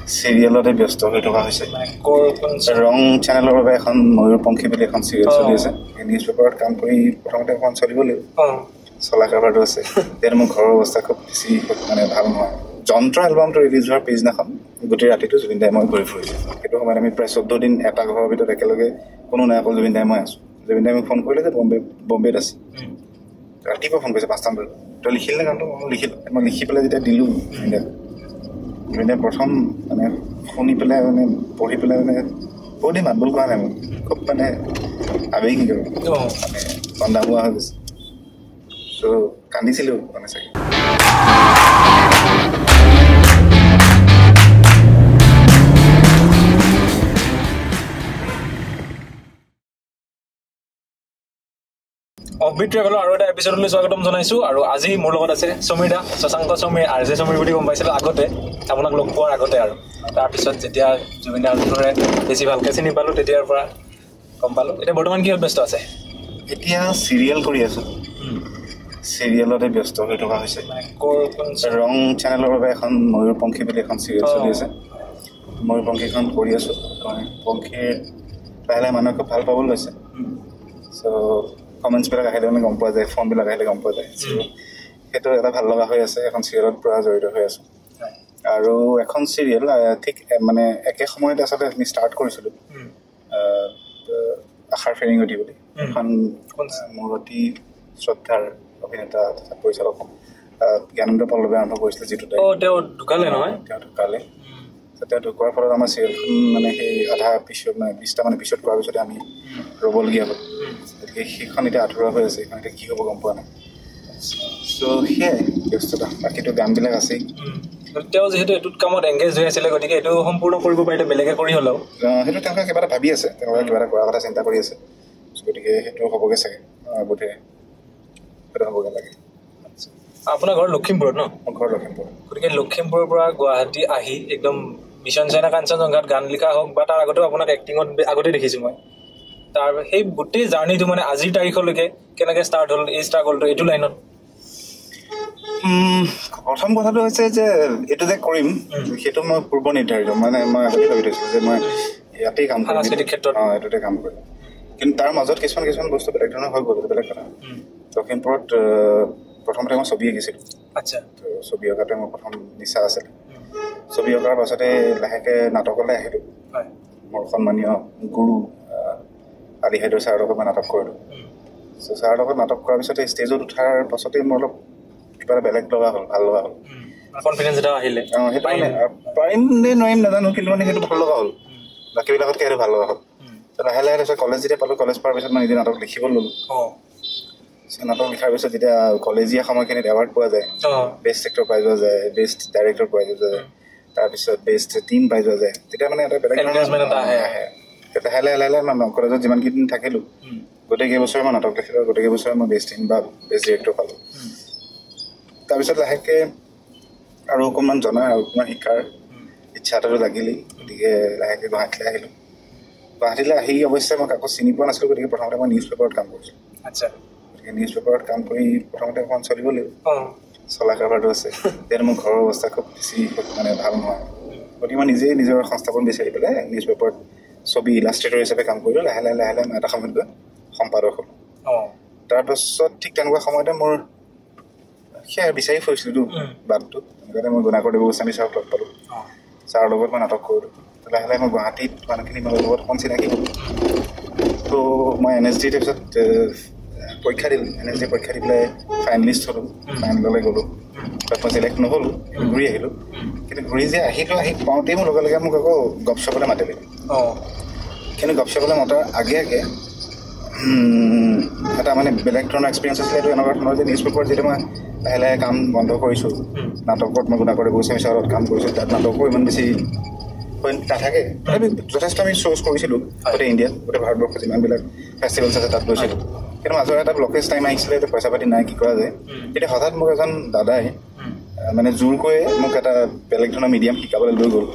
চিৰিয়েলতে ব্যস্ত হৈ থকা হৈছে ৰং চেনেলৰ বাবে এখন ময়ূৰপংখী বুলি এখন চিৰিয়েল চলি আছে নিউজ পেপাৰত কাম কৰি প্ৰথমতে এখন চলিব লাগিব চলা কাৰবাৰটো আছে তেতিয়া মোৰ ঘৰৰ অৱস্থা খুব বেছি মানে ভাল নহয় যন্ত্ৰ এলবামটো ৰিলিজ হোৱাৰ পিছদিনাখন গোটেই ৰাতিটো জুবিন দাই মই ঘূৰি ফুৰিছোঁ সেইটো সময়ত আমি প্ৰায় 14 দিন এটা ঘৰৰ ভিতৰত একেলগে কোনো নাই অকল জুবিন দাই মই আছোঁ জুবিন দাই মোক ফোন কৰিলে যে বম্বেত আছে ৰাতিপুৱা ফোন কৰিছে 5টামান বজাত তই লিখিল নে গানটো মই লিখি পেলাই যেতিয়া দিলোঁ জুবিন দাই প্ৰথম মানে শুনি পেলাই মানে পঢ়ি পেলাই মানে বহুত দিন মাতবোল কৰা নাই মোক খুব মানে আৱেগিক আৰু মানে কন্দা হোৱা হৈ গৈছে চ' কান্দিছিলোঁ মানে চাগে অফবিট ট্ৰেভেলৰ আৰু এটা এপিছডলৈ স্বাগতম জনাইছোঁ আৰু আজি মোৰ লগত আছে সমীৰ দা শশাংক সমীৰ RJ সমীৰ বুলি গম পাইছিলোঁ আগতে আপোনাক লগ পোৱাৰ আগতে আৰু তাৰপিছত যেতিয়া জুবিন দাৰ দৰে বেছি ভালকৈ চিনি পালোঁ তেতিয়াৰ পৰা গম পালোঁ এতিয়া বৰ্তমান কিহত ব্যস্ত আছে এতিয়া চিৰিয়েল কৰি আছোঁ চিৰিয়েলতে ব্যস্ত হৈ থকা হৈছে ৰং চেনেলৰ বাবে এখন ময়ূৰপংখী বুলি এখন চিৰিয়েল চলি আছে ময়ূৰপংখীখন কৰি আছোঁ পংখীৰ লাহে লাহে মানুহে খুব ভাল পাবলৈ লৈছে চ' কমেণ্টছবিলাক আহিলে মানে গম পোৱা যায় ফোনবিলাক আহিলে গম পোৱা যায় সেইটো এটা ভাল লগা হৈ আছে এখন চিৰিয়েলত পূৰা জড়িত হৈ আছোঁ আৰু এখন চিৰিয়েল ঠিক মানে একে সময়তে আচলতে আমি ষ্টাৰ্ট কৰিছিলোঁ আশাৰ ফেৰিঙতি বুলি এখন মোৰ অতি শ্ৰদ্ধাৰ অভিনেতা তথা পৰিচালক জ্ঞানেন্দ্ৰ পল্লৱে আৰম্ভ কৰিছিলে যিটো তেওঁ ঢুকালে নহয় তেওঁ ঢুকালে তেওঁ ঢুকোৱাৰ ফলত আমাৰ চিৰিয়েলখন মানে সেই আধা এপিছড মানে 20টা মান এপিছড কৰাৰ পিছতে আমি ৰ'বলগীয়া হ'ল গতিকে সেইখন এতিয়া আধৰুৱা হৈ আছে সেইখন এতিয়া কি হ'ব গম পোৱা নাই চ' সেয়াই ব্যস্ততা বাকীটো গানবিলাক আছেই তেওঁ যিহেতু এইটোত কামত এংগেজ হৈ আছিলে গতিকে এইটো সম্পূৰ্ণ কৰিব পাৰিলে বেলেগে কৰি হ'লেও সেইটো তেওঁলোকে কিবা এটা ভাবি আছে তেওঁলোকে কিবা এটা কৰাৰ কথা চিন্তা কৰি আছে গতিকে সেইটো হ'বগৈ চাগে বোধে সেইটো হ'বগৈ লাগে আপোনাৰ ঘৰ লখিমপুৰত ন মোৰ ঘৰ লখিমপুৰ গতিকে লখিমপুৰৰ পৰা গুৱাহাটী আহি একদম মিছন চাইনা কাঞ্চনজংঘাত গান লিখা হওক বা তাৰ আগতেও আপোনাক এক্টিঙত আগতে দেখিছোঁ মই তাৰ সেই গোটেই জাৰ্ণিটো মানে আজিৰ তাৰিখলৈকে কেনেকৈ ষ্টাৰ্ট হ'ল এই ষ্ট্ৰাগলটো এইটো লাইনত প্ৰথম কথাটো হৈছে যে এইটো যে কৰিম সেইটো মই পূৰ্ব নিৰ্ধাৰিত মানে মই আগতে ভাবি থৈছিলোঁ যে মই ইয়াতেই কাম কৰিম সাংস্কৃতিক ক্ষেত্ৰত এইটোতে কাম কৰিম কিন্তু তাৰ মাজত কিছুমান বস্তু বেলেগ ধৰণৰ হৈ গ'ল বেলেগ কথা লখিমপুৰত প্ৰথমতে মই ছবি আঁকিছিলোঁ আচ্ছা তো ছবি অঁকাটোৱে মোৰ প্ৰথম নিচা আছিলে ছবি অঁকাৰ পাছতে লাহেকৈ নাটকলৈ আহিলোঁ মোৰ সন্মানীয় গুৰু আলি হাইদৰ ছাৰৰ লগত মই নাটক কৰিলোঁ চ' ছাৰৰ লগত নাটক কৰাৰ পিছতে ষ্টেজত উঠাৰ পাছতে মোৰ অলপ কিবা এটা বেলেগ লগা হ'ল ভাল লগা হ'ল কনফিডেঞ্চ এটা আহিলে সেইটো মানে পাৰিম নে নোৱাৰিম নাজানো কিন্তু মানে সেইটো ভাল লগা হ'ল বাকীবিলাকতকৈ সেইটো ভাল লগা হ'ল লাহে লাহে তাৰপিছত কলেজ যেতিয়া পালোঁ কলেজ পোৱাৰ পিছত মই নিজে নাটক লিখিব ল'লোঁ নাটক লিখাৰ পিছত যেতিয়া কলেজীয়া সময়খিনিত এৱাৰ্ড পোৱা যায় বেষ্ট এক্টৰ পাই যোৱা যায় বেষ্ট ডাইৰেক্টৰ পাই যোৱা যায় তাৰপিছত বেষ্ট টিম পাই যোৱা যায় তেতিয়া মানে এটা বেলেগ আহে লাহে লাহে মই কলেজত যিমানকেইদিন থাকিলোঁ গোটেই কেইবছৰে মই নাটক লিখিলোঁ গোটেই কেইবছৰে মই বেষ্ট টিম বা বেষ্ট ডিৰেক্টৰ পালোঁ তাৰপিছত লাহেকৈ আৰু অকণমান জনাৰ আৰু অকণমান শিকাৰ ইচ্ছা এটাটো লাগিলেই গতিকে লাহেকৈ গুৱাহাটীলৈ আহিলোঁ গুৱাহাটীলৈ আহি অৱশ্যে মই কাকো চিনি পোৱা নাছিলোঁ গতিকে প্ৰথমতে মই নিউজ পেপাৰত কাম কৰিছিলোঁ আচ্ছা গতিকে নিউজ পেপাৰত কাম কৰি প্ৰথমতে অকণমান চলিব লাগিব চলা কাৰবাৰটো আছে তেতিয়া মোৰ ঘৰৰ অৱস্থা খুব বেছি মানে ভাল নহয় গতিকে মই নিজেই নিজৰ সংস্থাপন বিচাৰি পেলাই নিউজ পেপাৰত ছবি ইলাষ্ট্ৰেটৰ হিচাপে কাম কৰিলোঁ লাহে লাহে মই এটা সময়ত গৈ সম্পাদক হ'লোঁ তাৰপাছত ঠিক তেনেকুৱা সময়তে মোৰ সেয়া বিচাৰি ফুৰিছিলোঁ বাটটো তেনেকুৱাতে মই গুণাকৰ দেৱগোস্বামী ছাৰক লগ পালোঁ ছাৰৰ লগত মই নাটক কৰিলোঁ লাহে লাহে মই গুৱাহাটীত মানুহখিনি মোৰ লগত অকণ চিনাকি হ'লোঁ তো মই NSD তাৰপিছত পৰীক্ষা দিলোঁ NSD পৰীক্ষা দি পেলাই ফাইনেলিষ্ট হ'লোঁ ফাইনেললৈ গ'লোঁ তাত মই চিলেক্ট নহ'লোঁ ঘূৰি আহিলোঁ কিন্তু ঘূৰি যে আহিলোঁ আহি পাওঁতেই মোৰ লগে লগে মোক আকৌ গপশ্বপলৈ মাতিলে কিন্তু গপশ্বপলৈ মতাৰ আগে এটা মানে বেলেগ ধৰণৰ এক্সপিৰিয়েঞ্চ আছিলে এইটো এনেকুৱা ধৰণৰ যে নিউজ পেপাৰত যেতিয়া মই লাহে লাহে কাম বন্ধ কৰিছোঁ নাটকত মই গুণাকৰ দেৱগোস্বামী ছাৰত কাম কৰিছোঁ তাত নাটকো ইমান বেছি হৈ নাথাকে তথাপি যথেষ্ট আমি শ্ব'জ কৰিছিলোঁ গোটেই ইণ্ডিয়াত গোটেই ভাৰতবৰ্ষত যিমানবিলাক ফেষ্টিভেলছ আছে তাত গৈছিলোঁ কিন্তু মাজৰ এটা ব্লকেজ টাইম আহিছিলে যে পইচা পাতি নাই কি কৰা যায় তেতিয়া হঠাৎ মোক এজন দাদাই মানে জোৰকৈ মোক এটা বেলেগ ধৰণৰ মিডিয়াম শিকাবলৈ লৈ গ'ল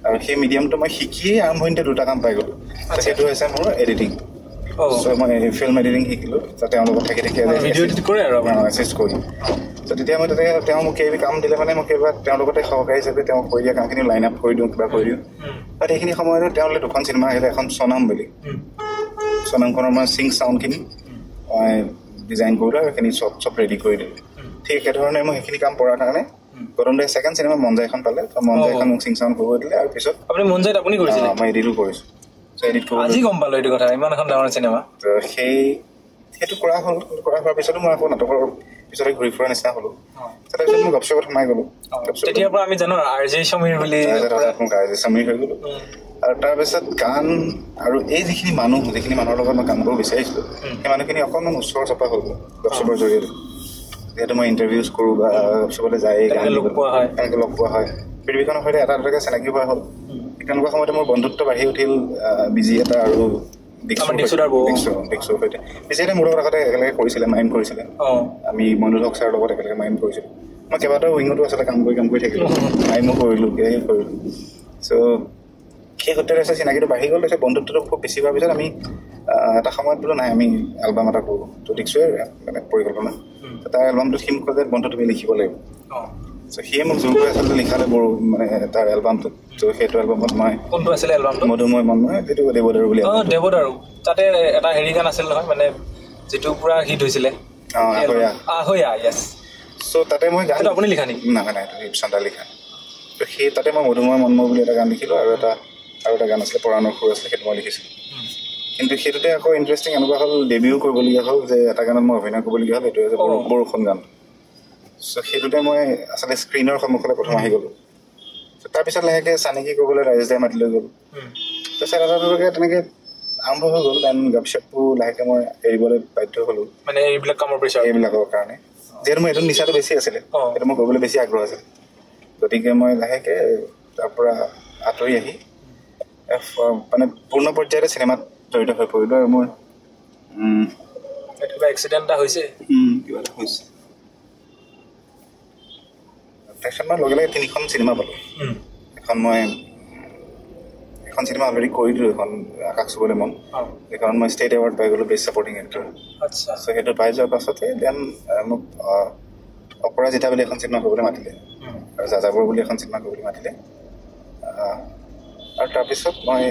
আৰু সেই মিডিয়ামটো মই শিকিয়েই আৰম্ভণিতে দুটা কাম পাই গ'লোঁ সেইটো হৈছে মোৰ এডিটিং চ' মই ফিল্ম এডিটিং শিকিলোঁ তেওঁৰ লগত থাকি থাকি এচিষ্ট কৰি চ' তেতিয়া মই তাতে তেওঁ মোক কিবা কাম দিলে মানে মই কিবা তেওঁৰ লগতে সহকাৰী হিচাপে তেওঁ কৰি দিয়া কামখিনি লাইন আপ কৰি দিওঁ কিবা কৰি দিওঁ বাট সেইখিনি সময়তে তেওঁলৈ 2খন চিনেমা আহিলে এখন সোনাম বুলি সোনামখনৰ মই চিং চাউণ্ডখিনি মই ডিজাইন কৰিলোঁ আৰু সেইখিনি চব ৰেডি কৰি দিলোঁ ঠিক একেধৰণে মই সেইখিনি কাম কৰাৰ কাৰণে গৌতম দাই ছেকেণ্ড চিনেমা মনজাইখন পালে মনজাইখন মোক চিং চাউণ্ড কৰিব দিলে আৰু পিছত আপুনি মনজাইত আপুনি কৰিছিলে মই এডিটো কৰিছোঁ আজি গম পালোঁ এইটো কথা ইমান এখন ডাঙৰ চিনেমা তো সেইটো কৰা হ'ল কৰা হোৱাৰ পিছতো মই আকৌ নাটকৰ পিছতে ঘূৰি ফুৰা নিচিনা হ'লোঁ তাৰপিছত মই গপচপত সোমাই গ'লোঁ তেতিয়াৰ পৰা আমি জানো RJ সমীৰ বুলি মোক RJ সমীৰ হৈ গ'লোঁ আৰু তাৰপিছত গান আৰু এই যিখিনি মানুহৰ লগত মই কাম কৰিব বিচাৰিছিলোঁ সেই মানুহখিনি অকণমান ওচৰ চপা হ'ল গপচপৰ জৰিয়তে যিহেতু মই ইণ্টাৰভিউজ কৰোঁ বা গপচপলৈ যাই এনেকৈ লগ পোৱা হয় পৃথিৱীখনৰ সৈতে এটা দুটাকৈ চিনাকি হোৱা হ'ল তেনেকুৱা সময়তে মোৰ বন্ধুত্ব বাঢ়ি উঠিল বিজি এটা আৰু ডিক্সুৰ সৈতে বিজিতে মোৰ লগত আগতে একেলগে কৰিছিলে মাইম কৰিছিলে আমি মইনুল হক ছাৰৰ লগত একেলগে মাইম কৰিছিলোঁ মই কেইবাটাও উইঙতো আচলতে কাম কৰি থাকিলোঁ মাইমো কৰিলোঁ কিবাকিবি কৰিলোঁ চ' সেই সূত্ৰে আছে চিনাকিটো বাঢ়ি গ'ল তাৰপিছত বন্ধুত্বটো খুব বেছি হোৱাৰ পিছত আমি এটা সময়ত বোলো নাই আমি এলবাম এটা কৰোঁ তো ডিক্সুৱে মানে পৰিকল্পনা তাৰ এলবামটো থিম ক'লে বন্ধু তুমি লিখিব লাগিব চ' সিয়ে মোক জোৰ কৰি আচলতে লিখালে বৰ মানে তাৰ এলবামটো ত' সেইটো এলবামত মই কোনটো আছিলে এলবামটো মধুময় মন নহয় যিটো দেৱদাৰু বুলি দেৱদাৰু তাতে এটা হেৰি গান আছিল নহয় মানে যিটো পুৰা হিট হৈছিলে আহয়া য়েছ চ' তাতে মই গান আপুনি লিখা নেকি নাই এইটো চন্দা লিখা ত' সেই তাতে মই মধুময় মন্ময় বুলি এটা গান লিখিলোঁ আৰু এটা গান আছিলে পৰাণৰ সুৰ আছিলে সেইটো মই লিখিছিলোঁ কিন্তু সেইটোতে আকৌ ইণ্টাৰেষ্টিং এনেকুৱা হ'ল ডেবিউ কৰিবলগীয়া হ'ল যে এটা গানত মই অভিনয় কৰিবলগীয়া হ'ল এইটো হৈছে বৰষুণ গান চ' সেইটোতে মই আচলতে স্ক্ৰীণৰ সন্মুখলৈ প্ৰথম আহি গ'লোঁ তাৰপিছত লাহেকৈ চানেকি কৰিবলৈ ৰাজেশ দাই মাতি লৈ গ'ল তাৰপিছত এটা দুটাকৈ তেনেকৈ আৰম্ভ হৈ গ'ল দেন গপশ্বপো লাহেকৈ মই এৰিবলৈ বাধ্য হ'লোঁ মানে এইবিলাক কামৰ প্ৰেছাৰ এইবিলাকৰ কাৰণে যিহেতু মোৰ এইটো নিচাটো বেছি আছিলে সেইটো মোৰ কৰিবলৈ বেছি আগ্ৰহ আছিলে গতিকে মই লাহেকৈ তাৰ পৰা আঁতৰি আহি মানে পূৰ্ণ পৰ্যায়তে চিনেমাত জড়িত হৈ পৰিলোঁ আৰু মোৰ কিবা এক্সিডেণ্ট এটা হৈছে কিবা এটা হৈছে তাৰপিছত মই লগে লগে 3খন চিনেমা পালোঁ এখন চিনেমা অলৰেডি কৰি দিলোঁ এখন আকাশ চুবলৈ মন সেইখন মই ষ্টেট এৱাৰ্ড পাই গ'লোঁ বেষ্ট ছাপৰ্টিং এক্টৰ চ' সেইটো পাই যোৱাৰ পাছতে দেন মোক অপৰাজিতা বুলি এখন চিনেমা কৰিবলৈ মাতিলে আৰু যাযাবৰ বুলি এখন চিনেমা কৰিবলৈ মাতিলে আৰু তাৰপিছত মই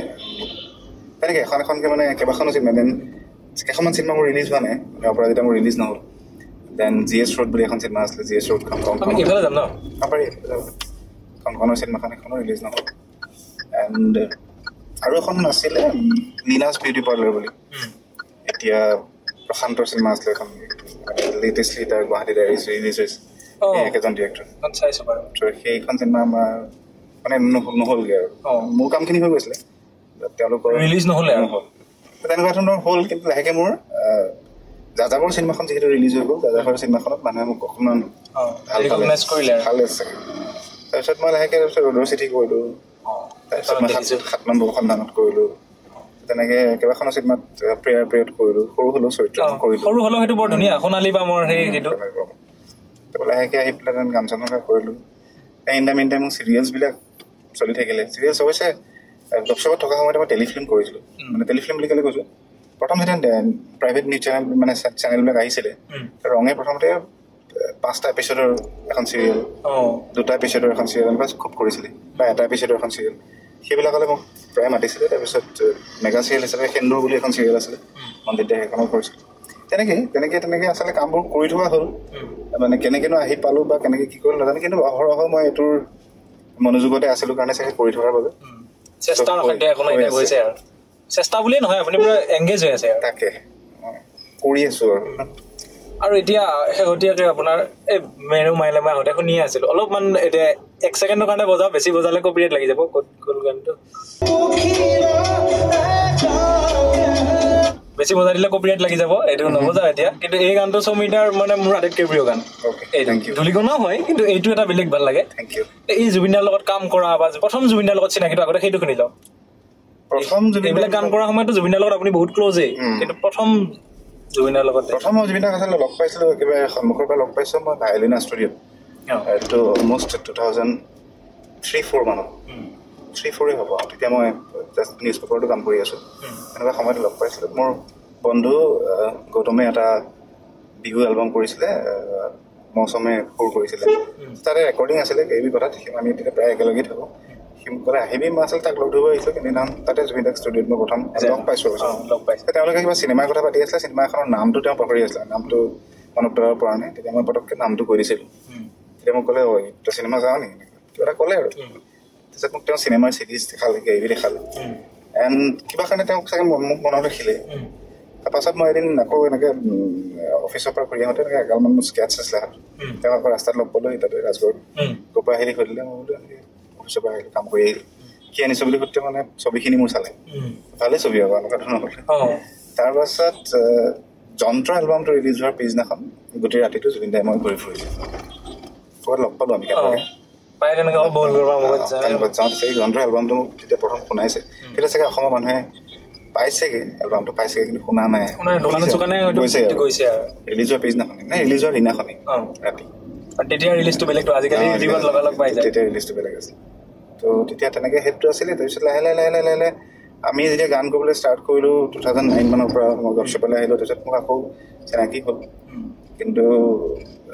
তেনেকৈ এখনকৈ মানে কেইবাখনো চিনেমা দেন কেইখনমান চিনেমা মোৰ ৰিলিজ হোৱা নাই মানে অপৰাজিতা মোৰ ৰিলিজ নহ'ল দেন GS ৰোড বুলি এখন চিনেমা আছিলে GS ৰোডখন কংকনৰ চিনেমাখন এখনো ৰিলিজ নহ'ল এণ্ড আৰু এখন আছিলে লীনাছ বিউটি পাৰ্লাৰ বুলি এতিয়া প্ৰশান্তৰ চিনেমা আছিলে এখন লেটেষ্টলি তাৰ গুৱাহাটীত ৰিলিজ হৈছে একেজন ডিৰেক্টৰ সেইখন চিনেমা আমাৰ মানে নহ'লগৈ আৰু মোৰ কামখিনি হৈ গৈছিলে তেওঁলোকৰ ৰিলিজ নহ'ল তেনেকুৱা ধৰণৰ হ'ল কিন্তু লাহেকৈ মোৰ যাযাবৰ চিনেমাখন যিহেতু ৰিলিজ হৈ গ'ল যাযাবৰ চিনেমাখনত মানুহে মোক অকণমান ভাল আছে তাৰপিছত মই লাহেকৈ ৰ'দৰ চিঠি কৰিলোঁ তাৰপিছত মই 7 নম্বৰ সন্ধানত কৰিলোঁ তেনেকৈ কেইবাখনো চিনেমাত প্ৰেয়াৰ পিৰিয়ড কৰিলোঁ সৰু হ'লেও চৰিত্ৰ কৰিলোঁ সৰু হ'লেও সেইটো বৰ ধুনীয়া সোণালী বা মোৰ সেইটো লাহেকৈ আহি পেলাই গান চান কৰিলোঁ ইন দ্য মিন টাইম মোৰ চিৰিয়েলছবিলাক চলি থাকিলে চিৰিয়েলছ অৱশ্যে গপশ্বপত থকা সময়তে মই টেলিফিল্ম কৰিছিলোঁ মানে টেলিফিল্ম বুলি ক'লে কৈছোঁ প্ৰথম যেতিয়া প্ৰাইভেট নিউজ চেনেল মানে চেনেলবিলাক আহিছিলে ৰঙে প্ৰথমতে 5টা এপিছডৰ এখন চিৰিয়েল 2টা এপিছডৰ এখন চিৰিয়েল এনেকুৱা খুব কৰিছিলে বা এটা এপিছডৰ এখন চিৰিয়েল সেইবিলাকলৈ মোক প্ৰায় মাতিছিলে তাৰপিছত মেগা চিৰিয়েল হিচাপে সেন্দুৰ বুলি এখন চিৰিয়েল আছিলে মন্দিৰ দে সেইখনো কৰিছিলোঁ তেনেকৈ আচলতে কামবোৰ কৰি থকা হ'ল মানে কেনেকৈনো আহি পালোঁ বা কেনেকৈ কি কৰিলোঁ নাজানো কিন্তু অহৰহ মই এইটোৰ মনোযোগতে আছিলোঁ কাৰণে চাগে কৰি থকাৰ বাবে চেষ্টা বুলিয়ে নহয় আপুনি পুৰা এংগেজ হৈ আছে তাকে কৰি আছোঁ আৰু এতিয়া শেহতীয়াকৈ আপোনাৰ এই মেৰু মাইলে মই আগতে শুনিয়ে আছিলোঁ অলপমান এতিয়া 1 ছেকেণ্ডৰ কাৰণে বজাওঁ বেছি বজালে কপিৰাইট লাগি যাব গ'ল গানটো বেছি বজাই দিলে কপিৰাইট লাগি যাব এইটো নবজাওঁ এতিয়া কিন্তু এই গানটো সমীৰদাৰ মানে মোৰ আটাইতকৈ প্ৰিয় গান ধূলিকণাও হয় কিন্তু এইটো এটা বেলেগ ভাল লাগে এই জুবিনদাৰ লগত কাম কৰা বা প্ৰথম জুবিনদাৰ লগত চিনাকিটো আগতে সেইটো শুনি যাওঁ এইবিলাক গান কৰাৰ সময়তো জুবিনদাৰ লগত আপুনি বহুত ক্ল'জেই কিন্তু প্ৰথম জুবিনদাৰ লগত মই জুবিনদাক আচলতে লগ পাইছিলোঁ একেবাৰে সন্মুখৰ পৰা লগ পাইছোঁ মই ভায়লিনা ষ্টুডিঅ'ত এইটো অলমষ্ট 2003-04 মানত 3-4 হ'ব তেতিয়া মই জাষ্ট নিউজ পেপাৰটো কাম কৰি আছোঁ এনেকুৱা সময়তে লগ পাইছিলোঁ মোৰ বন্ধু গৌতমে এটা বিহু এলবাম কৰিছিলে মৌচমে সুৰ কৰিছিলে তাৰে ৰেকৰ্ডিং আছিলে এই কথা আমি তেতিয়া প্ৰায় একেলগে থাকোঁ সি মোক ক'লে আহিবি মই আচলতে তাক লগ ধৰিব আহিছিলোঁ কিন্তু নাম তাতে জুবিন দাক ষ্টুডিঅ'ত মই প্ৰথম লগ পাইছোঁ তেওঁলোকে কিবা চিনেমাৰ কথা পাতি আছিলে চিনেমা এখনৰ নামটো তেওঁ পাহৰি আছিলে নামটো মনত পেলাব পৰা নাই তেতিয়া মই পটককৈ নামটো কৈ দিছিলোঁ তেতিয়া মোক ক'লে তই চিনেমা যাওঁ নেকি কিবা এটা ক'লে আৰু তাৰপিছত মোক তেওঁ চিনেমাৰ চিৰিজ দেখালে কিবি দেখালে এণ্ড কিবা কাৰণে তেওঁক চাগে মোক মনত ৰাখিলে তাৰপাছত মই এদিন আকৌ এনেকৈ অফিচৰ পৰা ঘূৰি আহোঁতে এনেকৈ এগালমান মোৰ স্কেটছ আছিলে হাতত তেওঁ আকৌ ৰাস্তাত লগ পালোঁ তাতে ৰাজগড়ত ক'ৰ পৰা আহিলে সুধিলে মই বোলো এনেকৈ অফিচৰ পৰা আহিলোঁ কাম কৰি আহিলোঁ কি আনিছোঁ বুলি সুধোঁতে মানে ছবিখিনি মোৰ চালে ভালেই ছবি আকৌ এনেকুৱা ধৰণৰ হ'লে তাৰপাছত যন্ত্ৰ এলবামটো ৰিলিজ হোৱাৰ পিছদিনাখন গোটেই ৰাতিটো জুবিন দাই মই ঘূৰি ফুৰিছোঁ ক'ৰবাত লগ পালোঁ আমি যাওঁ সেই যন্ত্ৰ এলবামটো মোক তেতিয়া প্ৰথম শুনাইছে তেতিয়া চাগে অসমৰ মানুহে পাইছেগে এলবামটো পাইছেগে কিন্তু শুনা নাই ৰিলিজ হোৱাৰ পিছদিনাখনি নে ৰিলিজ হোৱাৰ দিনাখনি ৰাতি তেতিয়া ৰিলিজটো বেলেগটো আজিকালি লগালগ পাই যায় তেতিয়া ৰিলিজটো বেলেগ আছিল তো তেতিয়া তেনেকৈ সেইটো আছিলে তাৰপিছত লাহে লাহে আমি যেতিয়া গান কৰিবলৈ ষ্টাৰ্ট কৰিলোঁ 2009 মানৰ পৰা মই গপশ্বপলৈ আহিলোঁ তাৰপিছত মোক আকৌ চিনাকি হ'ল কিন্তু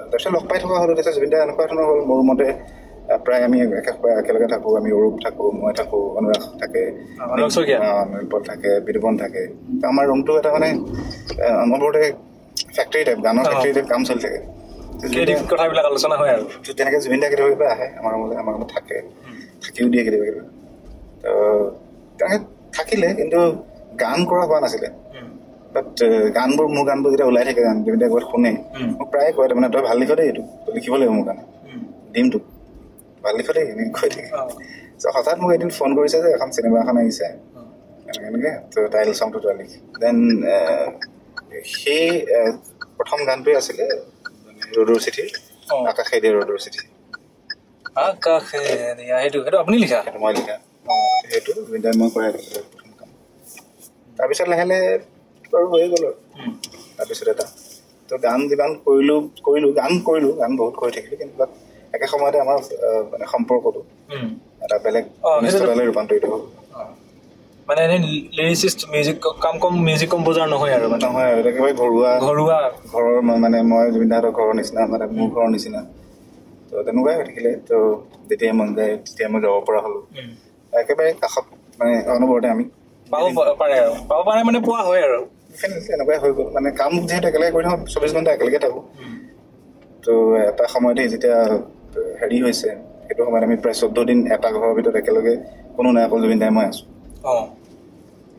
তাৰপিছত লগ পাই থকা হ'লোঁ তাৰপিছত জুবিন দা এনেকুৱা ধৰণৰ হ'ল মোৰ মতে প্ৰায় আমি একেলগে থাকোঁ আমি অৰূপ থাকোঁ মই থাকোঁ অনুৰাগ থাকে নিলপল থাকে বিদুপন থাকে আমাৰ ৰুমটো এটা মানে অনবৰতে ফেক্টৰী টাইপ গানৰ ফেক্টৰী টাইপ কাম চলি থাকে কথাবিলাক আলোচনা হয় আৰু তেনেকৈ জুবিন দা কেতিয়াবা আহে আমাৰ ৰুমত থাকে থাকিও দিয়ে কেতিয়াবা তো তেনেকৈ থাকিলে কিন্তু গান কৰা হোৱা নাছিলে বাট গানবোৰ মোৰ গানবোৰ যেতিয়া ওলাই থাকে গান জুবিন দাই ক'ৰবাত শুনে মোক প্ৰায়ে কয় তাৰমানে তই ভাল লিখ দেই এইটো তই লিখিব লাগিব মোৰ কাৰণে দিম তোক ভাল লিখ দেই এনেকৈ কৈ থাকে হঠাৎ মোক এদিন ফোন কৰিছে যে এখন চিনেমা এখন আহিছে এনেকৈ তো টাইটেল চংটো তই লিখ দেন সেই প্ৰথম গানটোৱে আছিলে ৰ'দৰ চিঠি আকাশে দিয়া ৰ'দৰ চিঠি সেইটো আপুনি লিখা মই লিখা সেইটো জুবিন দাই মই কৰাই প্ৰথম কাম তাৰপিছত লাহে লাহে বাৰু হৈ গ'ল আৰু তাৰপিছত এটা তো গান যিমান কৰিলোঁ গান বহুত কৰি থাকিলোঁ কিন্তু বাট একে সময়তে আমাৰ মানে সম্পৰ্কটো এটা বেলেগ অনুষ্ঠানলৈ ৰূপান্তৰিত হ'ল মানে এনেই লিৰিচিষ্ট মিউজিক কম্প'জাৰ নহয় আৰু নহয় আৰু একেবাৰে ঘৰুৱা ঘৰৰ মানে মই জুবিন দাহঁতৰ ঘৰৰ নিচিনা মানে মোৰ ঘৰৰ নিচিনা তো তেনেকুৱাই হৈ থাকিলে তো যেতিয়াই মন যায় তেতিয়া মই যাব পৰা হ'লোঁ একেবাৰে কাষত মানে অনবৰতে আমি পাব পাৰে মানে পোৱা হয় আৰু এনেকুৱাই হৈ গ'ল মানে কাম যিহেতু একেলগে কৰি থাকোঁ 24 ঘণ্টা একেলগে থাকোঁ তো এটা সময়তে যেতিয়া হেৰি হৈছে সেইটো সময়ত আমি প্ৰায় 14 দিন এটা ঘৰৰ ভিতৰত একেলগে কোনো নাই অকল জুবিন দাই মই আছোঁ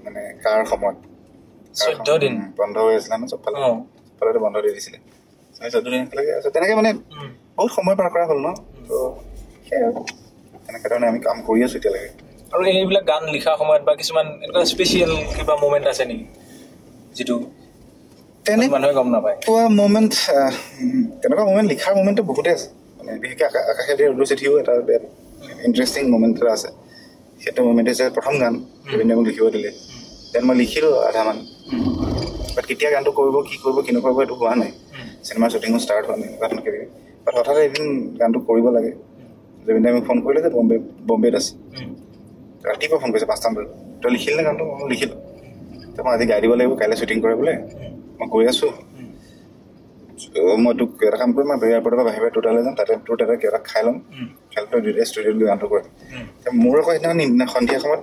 মানে কাৰ সময়ত 14 দিন বন্ধ হৈ আছিলে ন চবফালে বন্ধ দি দিছিলে 14 দিন একেলগে আছোঁ তেনেকৈ মানে বহুত সময় পাৰ কৰা হ'ল ন তো সেয়াই আৰু তেনেকৈ ধৰণে আমি কাম কৰি আছোঁ এতিয়ালৈকে আৰু এইবিলাক গান লিখা সময়ত বা কিছুমান এনেকুৱা স্পেচিয়েল কিবা মুমেণ্ট আছে নেকি যিটো মানুহে গম নাপায় তেনেকুৱা মুমেণ্ট লিখাৰ মুমেণ্টটো বহুতেই আছে মানে বিশেষকৈ আকাশে দিয়া ৰ'দৰ চিঠিও এটা ইণ্টাৰেষ্টিং মুমেণ্ট এটা আছে সেইটো মুমেণ্ট হৈছে প্ৰথম গান জুবিন দাই মোক লিখিব দিলে দেন মই লিখিলোঁ আধামান বাট কেতিয়া গানটো কৰিব কি নকৰিব এইটো হোৱা নাই চিনেমাৰ শ্বুটিঙো ষ্টাৰ্ট হোৱা নাই এনেকুৱা বাট হঠাৎ এদিন গানটো কৰিব লাগে জুবিন দাই মোক ফোন কৰিলে যে বম্বেত আছে ৰাতিপুৱা ফোন কৰিছে 5টামান বজাত তই লিখিলে গানটো মই লিখিলোঁ তো মই আজি গাই দিব লাগিব কাইলৈ শ্বুটিং কৰে বোলে মই গৈ আছোঁ মই তোক এটা কাম কৰিম মই এয়াৰপৰ্টৰ পৰা বাহিৰে তোৰতালৈ যাম তাতে তোৰ তাতে কিবা এটা খাই ল'ম খাই তই দুয়োটাই ষ্টুডিঅ'ত গৈ গানটো কৰিম মোৰ আকৌ সেইদিনা সন্ধিয়া সময়ত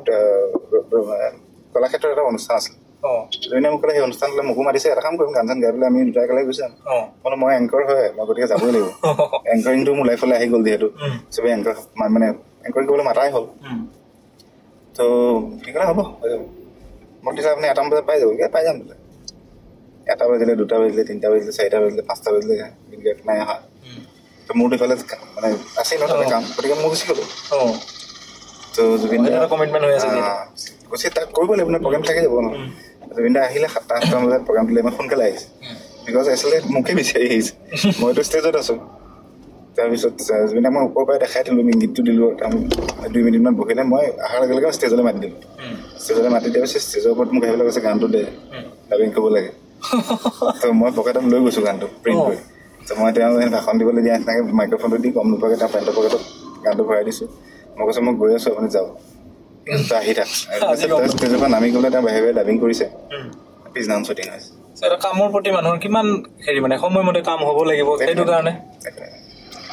কলাক্ষেত্ৰত এটা অনুষ্ঠান আছিলে জুবিনে মোক ক'লে সেই অনুষ্ঠানলৈ মোকো মাতিছে এটা কাম কৰিম গান চান গাই পেলাই আমি দুটা একেলগে গুচি যাম মই এংকৰ হয় মই গতিকে যাবই লাগিব এংকাৰিংটো মোৰ লাইফলৈ আহি গ'ল যিহেতু চবেই এংকৰ মানে এংকাৰিং কৰিবলৈ মাতাই হ'ল তো ঠিক আছে হ'ব হৈ যাব মই তেতিয়া আপুনি 8টা বজাত পাই যাব পাই যাম বোলে 1টা বাজিলে 2টা বাজিলে 3টা বাজিলে 4টা বাজিলে 5টা বাজিলে গেট নাই অহা তো মোৰ দেখলে মানে আছেই ন তাতে কাম গতিকে মই গুচি গ'লোঁ তো জুবিন কমিটমেণ্ট হৈ আছে গুচি তাক কৰিব লাগিব ন প্ৰগ্ৰেম থাকি যাব ন জুবিন দা আহিলে 7টা বজাত প্ৰগ্ৰেম দিলে ইমান সোনকালে আহিছে বিকজ আচলতে মোকে বিচাৰি আহিছে মইতো ষ্টেজত আছোঁ তাৰপিছত জুবিন দাক মই ওপৰৰ পৰাই দেখাই দিলোঁ গীতটো দিলোঁ 2 মিনিটমান বহিলে মই অহাৰ লগে লগে ষ্টেজলৈ মাতি দিলোঁ ষ্টেজলৈ মাতি দিয়াৰ পিছত ষ্টেজৰ ওপৰত মোক আহিবলৈ কৈছে গানটো দে ডাবিং কৰিব লাগে তো মই পকেটত লৈ গৈছোঁ গানটো প্ৰিণ্ট কৰি তো মই তেওঁ ভাষণ দিবলৈ দিয়া নিচিনাকৈ মাইক্ৰফোনটো দি গম নোপোৱাকৈ তেওঁ পেণ্টৰ পকেটত গানটো ভৰাই দিছোঁ মই কৈছোঁ মই গৈ আছোঁ আপুনি যাওক আহি থাক ষ্টেজৰ পৰা নামি গ'লে তেওঁ বাহিৰে বাহিৰে ডাবিং কৰিছে পিছদিনাখন শ্বুটিং হৈছে এটা কামৰ প্ৰতি মানুহৰ কিমান হেৰি মানে সময়মতে কাম হ'ব লাগিব সেইটো কাৰণে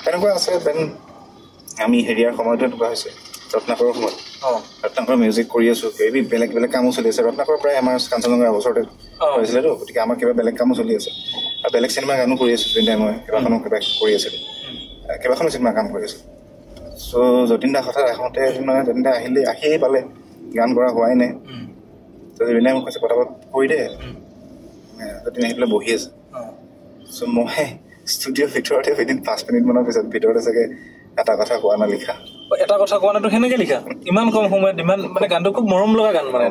তেনেকুৱা আছে দেন আমি হেৰিয়াৰ সময়তো এনেকুৱা হৈছে ৰত্নাকৰৰ সময়ত ৰত্নাকৰ মিউজিক কৰি আছো বেলেগ বেলেগ কামো চলি আছে ৰত্নাকৰ প্ৰায় আমাৰ কাঞ্চনজংঘা বছৰতে হৈছিলেতো গতিকে আমাৰ কিবা বেলেগ কামো চলি আছে আৰু বেলেগ চিনেমা গানো কৰি আছো যোনদিনা মই কেইবাখনো কিবা কৰি আছিলো কেইবাখনো চিনেমা কাম কৰি আছো চ' যতীন দা কথা আহোঁতে মানে যতীন দা আহিয়েই পালে গান কৰা হোৱাই নাই ত' যতীন দাই মোক কৈছে পটাপট কৰি দে যতীন আহি পেলাই বহি আছে চ' মই ষ্টুডিঅ'ৰ ভিতৰতে এদিন 5 মিনিটমানৰ পিছত ভিতৰতে চাগে এটা কথা কোৱা না লিখা এটা কথা কোৱা নাটো সেনেকে লিখা ইমান কম সময়ত ইমান মানে গানটো খুব মৰম লগা গান মানে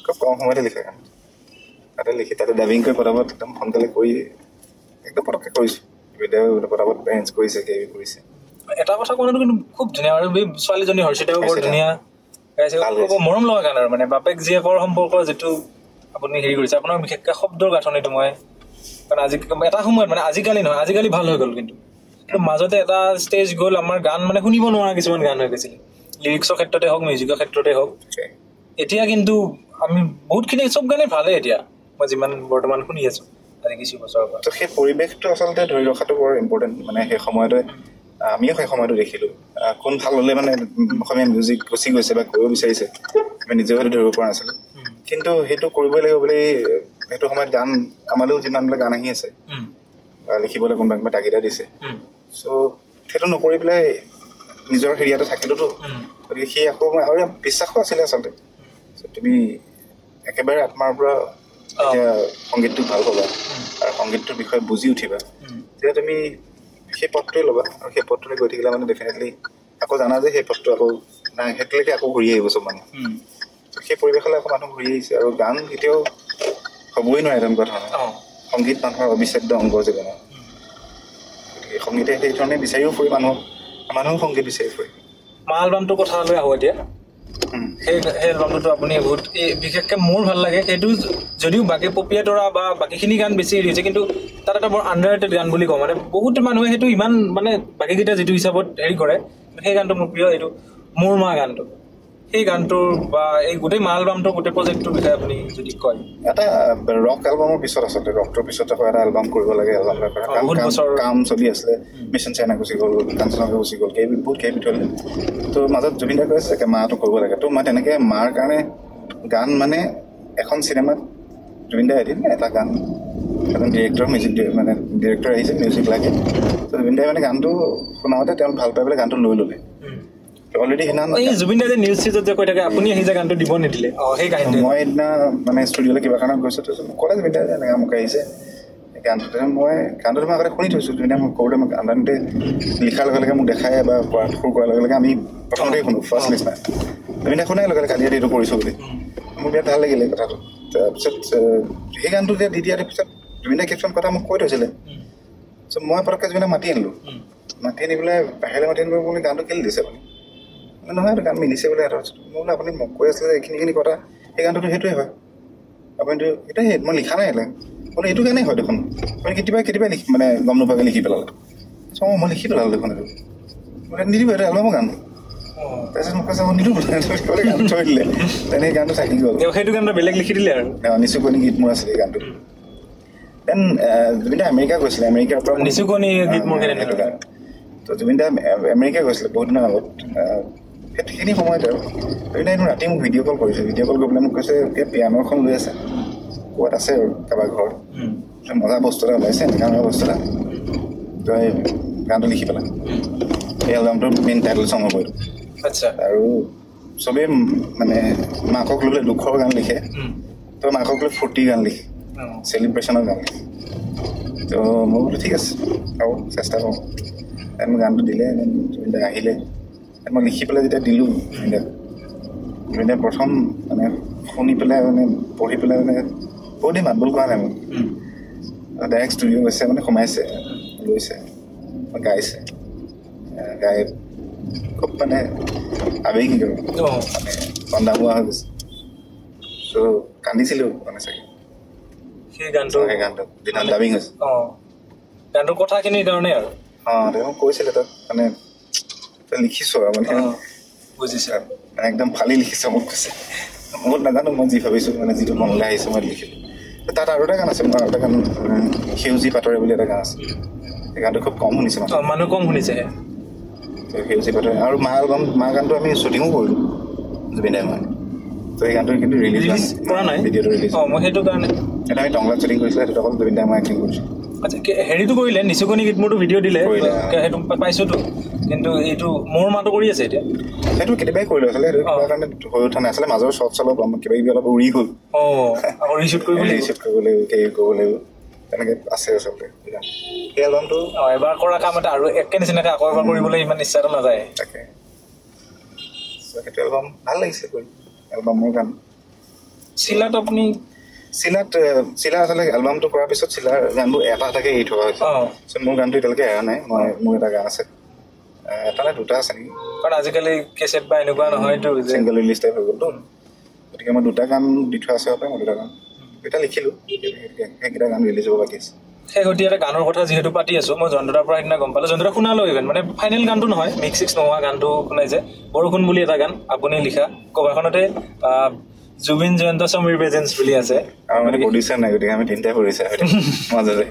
খুব কম সময়তে লিখা গান তাতে লিখি তাতে ডাবিং কৰি পটাপট একদম সোনকালে কৰি একদম পটককৈ কৰিছোঁ পটাপট এৰেঞ্জ কৰিছে কেবি কৰিছে এটা কথা কোৱা নাটো কিন্তু খুব ধুনীয়া আৰু ছোৱালীজনী হৰ্ষিতাও বৰ ধুনীয়া গাইছে মৰম লগা গান আৰু মানে বাপেক জীয়েকৰ সম্পৰ্কৰ যিটো আপুনি হেৰি কৰিছে আপোনাৰ বিশেষকৈ শব্দৰ গাঁথনিটো মই কাৰণ আজি এটা সময়ত মানে আজিকালি নহয় আজিকালি ভাল হৈ গ'ল কিন্তু মাজতে এটা ষ্টেজ গ'ল আমাৰ গান মানে শুনিব নোৱাৰা কিছুমান গান হৈ গৈছিলে লিৰিক্সৰ ক্ষেত্ৰতে হওক মিউজিকৰ ক্ষেত্ৰতে হওক এতিয়া কিন্তু আমি বহুতখিনি চব গানেই ভালেই এতিয়া মই যিমান বৰ্তমান শুনি আছো আজি কিছু বছৰৰ পৰা সেই পৰিৱেশটো আচলতে ধৰি ৰখাটো বৰ ইম্পৰ্টেণ্ট মানে সেই সময়তে আমিও সেই সময়টো দেখিলোঁ কোন ভাল হ'লে মানে অসমীয়া মিউজিক গুচি গৈছে বা কৰিব বিচাৰিছে আমি নিজেও হয়তো ধৰিব পৰা নাছিলোঁ কিন্তু সেইটো কৰিবই লাগিব বুলি সেইটো সময়ত গান আমালৈও যিমানবিলাক গান আহি আছে লিখিবলৈ কোনোবা কোনোবা তাগিদা দিছে চ' সেইটো নকৰি পেলাই নিজৰ হেৰিয়াতে থাকিলোতো গতিকে সেই আকৌ আৰু বিশ্বাসো আছিলে আচলতে তুমি একেবাৰে আত্মাৰ পৰা এতিয়া সংগীতটো ভাল পাবা আৰু সংগীতটোৰ বিষয়ে বুজি উঠিবা তেতিয়া তুমি সেই পথটোৱে ল'বা আৰু সেই পথটোলৈ গৈ থাকিলে মানে ডেফিনেটলি আকৌ জানা যে সেই পথটো আকৌ নাই সেইটোলৈকে আকৌ ঘূৰি আহিব চব মানুহ সেই পৰিৱেশলৈ আকৌ মানুহ ঘূৰি আহিছে আৰু গান কেতিয়াও হ'বই নোৱাৰে তেনেকুৱা ধৰণৰ সংগীত মানুহৰ অবিচ্ছেদ্য অংগ জীৱনৰ গতিকে সংগীতে সেই ধৰণে বিচাৰিও ফুৰি মানুহো সংগীত বিচাৰি ফুৰে মা এলবামটোৰ কথা লৈ আহোঁ এতিয়া সেই এলবামটোতো আপুনি বহুত বিশেষকৈ মোৰ ভাল লাগে সেইটো যদিও বাকী পপিয়া তৰা বা বাকীখিনি গান বেছি হেৰি হৈছে কিন্তু তাত এটা বৰ আণ্ডাৰৰেটেড গান বুলি কওঁ মানে বহুত মানুহে সেইটো ইমান মানে বাকীকেইটা যিটো হিচাপত হেৰি কৰে সেই গানটো মোৰ প্ৰিয় এইটো মোৰ মা গানটো সেই গানটোৰ বা এই গোটেই মা এলবামটোৰ গোটেই প্ৰজেক্টটোৰ বিষয়ে আপুনি যদি কয় এটা ৰক এলবামৰ পিছত আচলতে ৰকটোৰ পিছত আকৌ এটা এলবাম কৰিব লাগে এলবাম কাম চলি আছিলে মিছন চাইনা গুচি গ'ল কাঞ্চনজংঘা গুচি গ'ল বহুত কেইবিধ থ'লে তো মাজত জুবিন দাই কৈছে যে মাটো কৰিব লাগে তো মই তেনেকৈ মাৰ কাৰণে গান মানে এখন চিনেমাত জুবিন দাই এদিন এটা গান এজন ডিৰেক্টৰ মানে ডিৰেক্টৰ আহিছে মিউজিক লাগে তো জুবিন দাই মানে গানটো শুনাওঁতে তেওঁ ভাল পাই পেলাই গানটো লৈ ল'লে অলৰেডি সেইদিনা জুবিন দাই নিউজ চিজত যে কৈ থাকে আপুনি আহি যে গানটো দিব নিদিলে সেই গানটো মই সেইদিনা মানে ষ্টুডিঅ'লৈ কিবা কাৰণত গৈছোঁ ক'লে জুবিন দাই এনেকৈ মোক আহিছে গানটো মই গানটো মই আগতে শুনি থৈছোঁ জুবিন দাই মোক কৰোঁতে মোক আন্দানতে লিখাৰ লগে লগে মোক দেখাই বা সুৰ কৰাৰ লগে লগে আমি প্ৰথমতেই শুনো ফাৰ্ষ্ট লিষ্ট জুবিন দাই শুনাই লগে লগে কালি এইটো কৰিছোঁ বুলি মোৰ বিৰাট ভাল লাগিলে কথাটো তাৰপিছত সেই গানটো যে দি দিয়াৰ পিছত জুবিন দাই কিছুমান কথা মোক কৈ থৈছিলে চ' মই পটককৈ জুবিন দাই মাতি আনিলোঁ মাতি আনি পেলাই বাহিৰলৈ মাতি আনিব বুলি গানটো কেলৈ দিছে আপুনি নহয় এইটো গান মিলিছে বোলে এটা মই বোলে আপুনি মোক কৈ আছিলে এইখিনি কথা সেই গানটোতো সেইটোৱে হয় আপুনিতো সেইটোৱে মই লিখা নাই এইবিলাক বোলে এইটো গানেই হয় দেখোন আপুনি কেতিয়াবা মানে গম নোপোৱাকৈ লিখি পেলালে চ' মই লিখি পেলালোঁ দেখোন এইটো বোলে নিদিব এইটো এলবামৰ গান তাৰপিছত মোক কৈছে নিদিওঁ বোলে গান থৈ দিলে তেনে সেই গানটো থাকি গ'ল সেইটো গানটো বেলেগ লিখি দিলে আৰু নিচুকনি গীত মোৰ আছিলে এই গানটো দেন জুবিন দাই আমেৰিকা গৈছিলে আমেৰিকাৰ পৰা নিচুকনি গীত মোৰ সেইটো গান তো জুবিন দাই আমেৰিকা গৈছিলে বহুত দিনৰ আগত সেইখিনি সময়ত আৰু সেইদিনা ৰাতি মোক ভিডিঅ' কল কৰিছে ভিডিঅ' কল কৰি পেলাই মোক কৈছে পিয়ানো এখন লৈ আছে ক'ৰবাত আছে আৰু কাৰোবাৰ ঘৰ মজা বস্তু এটা ওলাইছে এনেকুৱা বস্তু এটা তই গানটো লিখি পেলাই সেই এলবামটোৰ মেইন টাইটেল চং হ'ব এইটো আচ্ছা আৰু চবেই মানে মাকক লৈ পেলাই দুখৰ গান লিখে তো মাকক লৈ ফূৰ্তি গান লিখে চেলিব্ৰেশ্যনৰ গান লিখে তো মই বোলো ঠিক আছে আৰু চেষ্টা কৰোঁ মোক গানটো দিলে জুবিন দাই আহিলে মই লিখি পেলাই যেতিয়া দিলোঁ জুবিন দাই প্ৰথম মানে শুনি পেলাই মানে পঢ়ি পেলাই মানে বহুত দিন মাতবোল কৰা নাই মোক ডাইৰেক্ট ষ্টুডিঅ' গৈছে মানে সোমাইছে লৈছে গাইছে গাই খুব মানে আৱেগিক আৰু মানে কন্দা মোৱা হৈ গৈছে চ' কান্দিছিলোঁ মানে চাগে সেই গানটো দিনা ডাবিং হৈছে গানটোৰ কথাখিনিৰ কাৰণে আৰু তেওঁ কৈছিলে তাত মানে লিখিছোঁ আৰু মানে বুজিছে মানে একদম ফালি লিখিছোঁ মোক কৈছে বহুত নাজানো মই যি ভাবিছোঁ মানে যিটো মনলৈ আহিছে মই লিখিলোঁ তাত আৰু এটা গান আছে মোৰ এটা গান সেউজী পাতৰে বুলি এটা গান আছে এই গানটো খুব কম শুনিছে মানুহ কম শুনিছে সেউজী পাতৰে আৰু মা গানটো আমি শ্বুটিঙো কৰিলোঁ জুবিন দাই মই তো এই গানটো কিন্তু ৰিলিজ কৰা নাই ভিডিঅ'টো ৰিলিজ মই সেইটো কাৰণে এটা আমি টংলাত শ্বুটিং কৰিছিলোঁ সেইটো অকল জুবিন দাই মই এক্টিং কৰিছোঁ আচ্ছা হেৰিটো কৰিলে নিচুকনি গীত মোৰতো ভিডিঅ' দিলে সেইটো পাইছোঁতো কিন্তু এইটো মোৰ মাতো কৰি আছে এতিয়া সেইটো কেতিয়াবাই কৰিলোঁ আচলতে সেইটো কিবা কাৰণে হৈ উঠা নাই আচলতে মাজৰ শ্বৰ্ট চলপ কিবা কিবি অলপ উৰি গ'ল আকৌ ৰিশ্বুট কৰিব লাগিব তেনেকৈ আছে আচলতে সেই এলবামটো এবাৰ কৰা কাম এটা আৰু একে নিচিনাকৈ আকৌ এবাৰ কৰিবলৈ ইমান ইচ্ছাটো নাযায় তাকে সেইটো এলবাম ভাল লাগিছে কৰি এলবামৰ গান চিলাত আপুনি চিলা আচলতে এলবামটো কৰাৰ পিছত চিলাৰ গানবোৰ এটা এটাকে এৰি থকা হৈছে মোৰ গানটো এতিয়ালৈকে এৰা নাই মোৰ এটা গান আছে এটা নে দুটা আছে নেকি কাৰণ আজিকালি কেছেট বা এনেকুৱা নহয়তো ছিংগল ৰিলিজ টাইপ হৈ গ'লতো গতিকে মই দুটা গান দি থোৱা আছে মই দুটা গান এটা লিখিলোঁ সেইকেইটা গান ৰিলিজ হ'ব বাকী আছে শেহতীয়া এটা গানৰ কথা যিহেতু পাতি আছোঁ মই জয়ন্তদাৰ পৰা সেইদিনা গম পালোঁ জয়ন্তদা শুনালোঁ ইভেন মানে ফাইনেল গানটো নহয় মিক্স চিক্স নোহোৱা গানটো শুনাইছে বৰষুণ বুলি এটা গান আপুনি লিখা কভাৰখনতে জুবিন জয়ন্ত সমীৰ প্ৰেজেন্স বুলি আছে মানে প্ৰডিউচাৰ নাই গতিকে আমি তিনিটাই কৰিছে মাজতে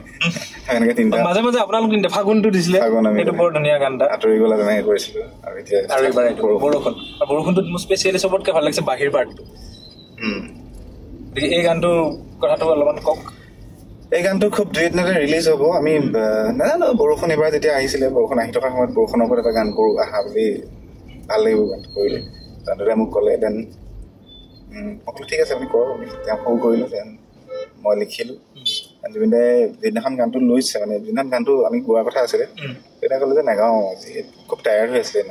এনেকৈ তিনিটা মাজে মাজে আপোনালোক তিনিটা ফাগুনটো দিছিলে সেইটো বৰ ধুনীয়া গান এটা আঁতৰি গ'ল তেনেকৈ কৰিছিলোঁ আৰু এতিয়া আৰু এইবাৰ এইটো বৰষুণটোত মোৰ স্পেচিয়েলি চবতকৈ ভাল লাগিছে বাহিৰ পাৰ্টটো এই গানটোৰ কথাটো অলপমান কওক এই গানটো খুব দুই এদিনতে ৰিলিজ হ'ব আমি নাজানো বৰষুণ এবাৰ যেতিয়া আহিছিলে বৰষুণ আহি থকা সময়ত বৰষুণৰ ওপৰত এটা গান কৰোঁ আহা বুলি ভাল লাগিব গানটো কৰিলে গানটোতে মোক ক'লে দেন সকলো ঠিক আছে আপুনি কৰক আমি তেওঁ সৰু কৰিলোঁ দেন মই লিখিলোঁ জুবিন দাই যিদিনাখন গানটো লৈছে মানে যিদিনাখন গানটো আমি গোৱাৰ কথা আছিলে তেতিয়া ক'লে যে নাগাওঁ আজি খুব টায়াৰ্ড হৈ আছিলে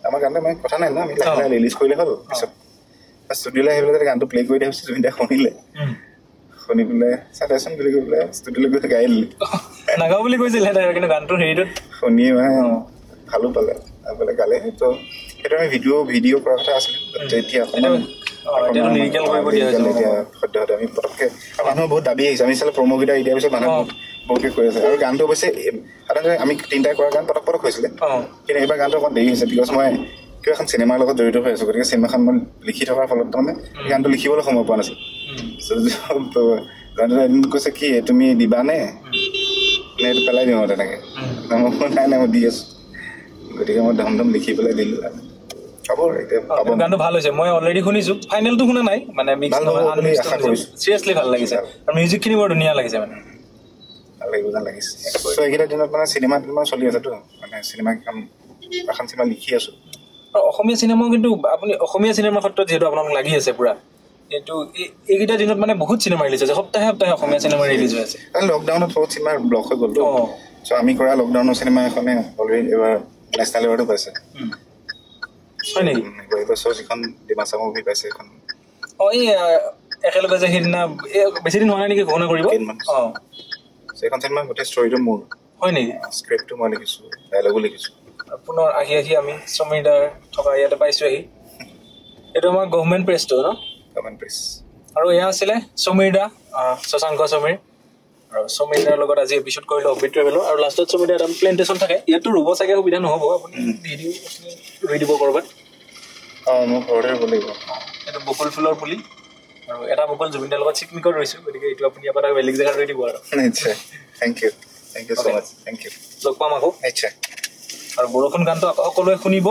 আমাৰ গানটো মানে কথা নাই ন আমি লাহে লাহে ৰিলিজ কৰিলে হ'ল পিছত ষ্টুডিঅ'লৈ আহি পেলাই গানটো প্লে' কৰি দিয়া হৈছে জুবিন দাই শুনিলে শুনি পেলাই চাদেচোন বুলি কৈ পেলাই ষ্টুডিঅ'লৈ গৈ গাই দিলে নাগাওঁ বুলি কৈছিলে কিন্তু গানটোৰ হেৰিটোত শুনিয়ে মানে ভালো পালে পেলাই গালে তো সেইটো আমি ভিডিঅ' কৰাৰ কথা আছিলে তেতিয়া সদ্যহতে আমি পটককৈ মানুহৰ বহুত দাবী আহিছে আমি চালে প্ৰম'কেইটা দিয়াৰ পিছত মানুহে বহুতকৈ কৈ আছে আৰু গানটো অৱশ্যে সাধাৰণতে আমি তিনিটাই কৰা গান পটক হৈছিলে কিন্তু এইবাৰ গানটো অকণ দেৰি হৈছে বিকজ মই কিবা এখন চিনেমাৰ লগত জড়িত হৈ আছোঁ গতিকে চিনেমাখন মই লিখি থকাৰ ফলত তাৰমানে গানটো লিখিবলৈ সময় পোৱা নাছিল গানটো এদিন কৈছে কি তুমি দিবানে নে এইটো পেলাই দিওঁ তেনেকৈ মই নাই মই দি আছোঁ গতিকে মই ধম লিখি পেলাই দিলোঁ গানটো ভাল হৈছে মই অলৰেডি শুনিছোঁ ফাইনেলটো শুনা নাই মানে চিৰিয়াছলি ভাল লাগিছে আৰু মিউজিকখিনি বৰ ধুনীয়া লাগিছে মানে ভাল লাগিব যেন লাগিছে চ' এইকেইটা দিনত মানে চিনেমা চলি আছেতো মানে চিনেমাখন এখন চিনেমা লিখি আছোঁ আৰু অসমীয়া চিনেমাও কিন্তু আপুনি অসমীয়া চিনেমাৰ ক্ষেত্ৰত যিহেতু আপোনালোক লাগি আছে পুৰা কিন্তু এইকেইটা দিনত মানে বহুত চিনেমা ৰিলিজ হৈছে সপ্তাহে অসমীয়া চিনেমা ৰিলিজ হৈ আছে লকডাউনত বহুত চিনেমা ব্লক হৈ গ'লতো চ' আমি কৰা লকডাউনৰ চিনেমা এখনে অলৰেডি এবাৰ নেশ্যনেল এৱাৰ্ডো পাইছে হয় নেকি এইবছৰ যিখন ডিমাচা মুভি পাইছে এখন এই একেলগে যে সেইদিনা বেছি দিন হোৱা নাই নেকি ঘোষণা কৰিব সেইখন চিনেমা গোটেই ষ্টৰিটো মোৰ হয় নেকি স্ক্ৰিপ্টটো মই লিখিছোঁ ডাইলগো লিখিছোঁ পুনৰ আহি আমি সমীৰদাৰ থকা ইয়াতে পাইছোঁ এইটো আমাৰ গভৰ্ণমেণ্ট প্ৰেছটো ন গভৰ্ণমেণ্ট প্ৰেছ আৰু এয়া আছিলে সমীৰদা শশাংক সমীৰ আৰু সমীৰদাৰ লগত আজি এপিছড কৰিলোঁ অফ ট্ৰেভেলৰ আৰু লাষ্টত সমীৰদা এটা প্লেণ্টেশ্যন থাকে ইয়াতো ৰুব চাগে সুবিধা নহ'ব আপুনি ভিডিঅ' ৰুই দিব ক'ৰবাত মোৰ ঘৰতে ৰুব লাগিব এইটো বকুল ফুলৰ পুলি আৰু এটা বকুল জুবিন দাৰ লগত চিকমিকত ৰৈছোঁ গতিকে এইটো আপুনি আপোনাৰ বেলেগ জেগাত ৰুই দিব আৰু নিশ্চয় thank you so' much thank you লগ পাম আকৌ নিশ্চয় আৰু বৰষুণ গানটো সকলোৱে শুনিব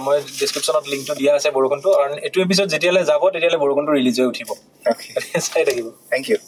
মই ডিছক্ৰিপশ্যনত লিংকটো দিয়া আছে বৰষুণটো আৰু এইটো এপিছড যেতিয়ালৈ যাব তেতিয়ালৈ বৰষুণটো ৰিলিজ হৈ উঠিব চাই থাকিব থেংক ইউ